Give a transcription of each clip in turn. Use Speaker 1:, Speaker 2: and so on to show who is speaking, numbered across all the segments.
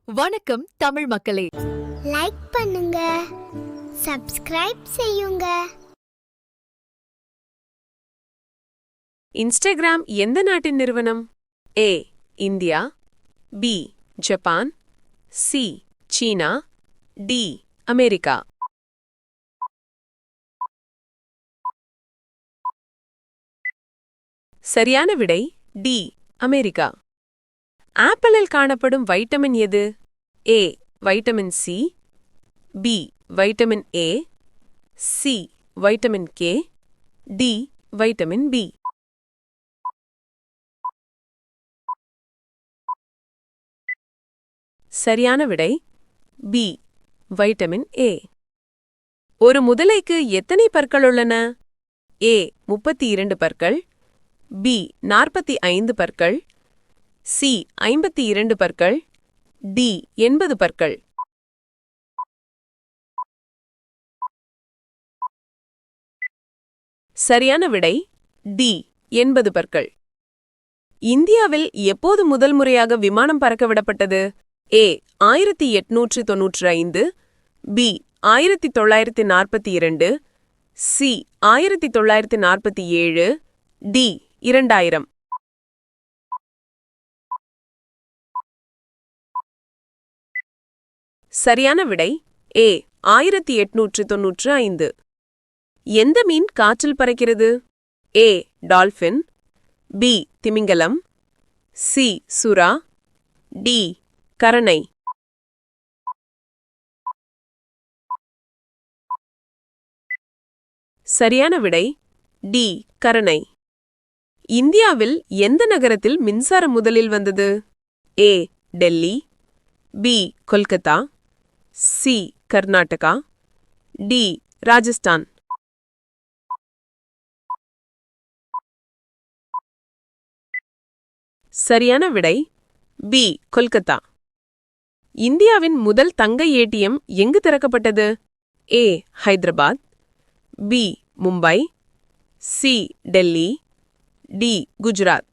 Speaker 1: வணக்கம் தமிழ் மக்களே,
Speaker 2: லைக் பண்ணுங்க, சப்ஸ்கிரைப் செய்யுங்க.
Speaker 3: இன்ஸ்டாகிராம் எந்த நாட்டின் நிறுவனம்? A India, B Japan, C சீனா, டி அமெரிக்கா. சரியான விடை டி அமெரிக்கா. ஆப்பிளில் காணப்படும் வைட்டமின் எது? A vitamin C, B vitamin A, C vitamin K, D vitamin B. சரியான விடை பி வைட்டமின் ஏ. ஒரு முதலைக்கு எத்தனை பற்கள் உள்ளன? ஏ 32 பற்கள், பி 45 பற்கள், சி 52 பற்கள், டி 80 பற்கள். சரியான விடை டி 80 பற்கள். இந்தியாவில் எப்போது முதல் முறையாக விமானம் பறக்க விடப்பட்டது? ஏ 1895, பி 1942, சி 1947, டி 2000. சரியான விடை ஏ 1895. எந்த மீன் காற்றில் பறக்கிறது? ஏ டால்பின், பி திமிங்கலம், சி சுறா, டி கரணை. சரியான விடை டி கரணை. இந்தியாவில் எந்த நகரத்தில் மின்சாரம் முதலில் வந்தது? A Delhi, B Kolkata, C Karnataka, D Rajasthan. சரியான விடை பி கொல்கத்தா. இந்தியாவின் முதல் தங்க ஏடிஎம் எங்கு திறக்கப்பட்டது? A Hyderabad, B Mumbai, C Delhi, D Gujarat.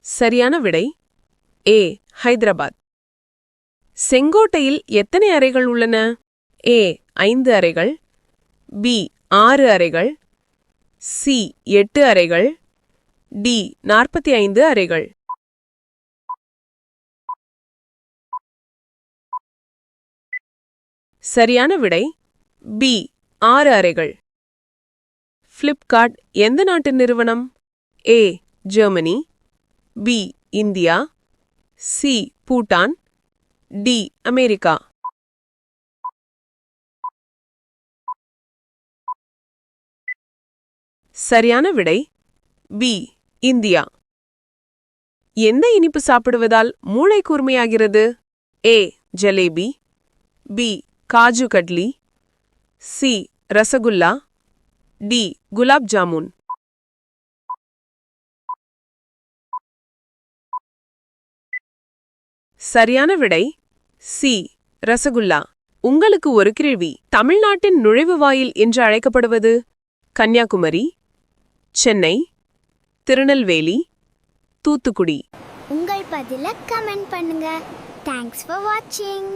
Speaker 3: சரியான விடை ஏ ஹைதராபாத். செங்கோட்டையில் எத்தனை அறைகள் உள்ளன? ஏ 5 அறைகள், பி 6 அறைகள், சி 8 அறைகள், டி 45 அறைகள். சரியான விடை பி 6 அறைகள். ஃப்ளிப்கார்ட் எந்த நாட்டின் நிறுவனம்? A Germany, B India, C Bhutan, D America. சரியான விடை பி இந்தியா. எந்த இனிப்பு சாப்பிடுவதால் மூளை கூர்மையாகிறது? A jalebi, B kaju katli, C rasgulla, D gulab jamun. சரியான விடை சி ரசகுல்லா. உங்களுக்கு ஒரு கேள்வி. தமிழ்நாட்டின் நுழைவுவாயில் என்று அழைக்கப்படுவது? கன்னியாகுமரி, சென்னை, திருநெல்வேலி, தூத்துக்குடி.
Speaker 2: உங்கள் பதில கமெண்ட் பண்ணுங்க. தேங்க்ஸ் ஃபார் வாட்சிங்.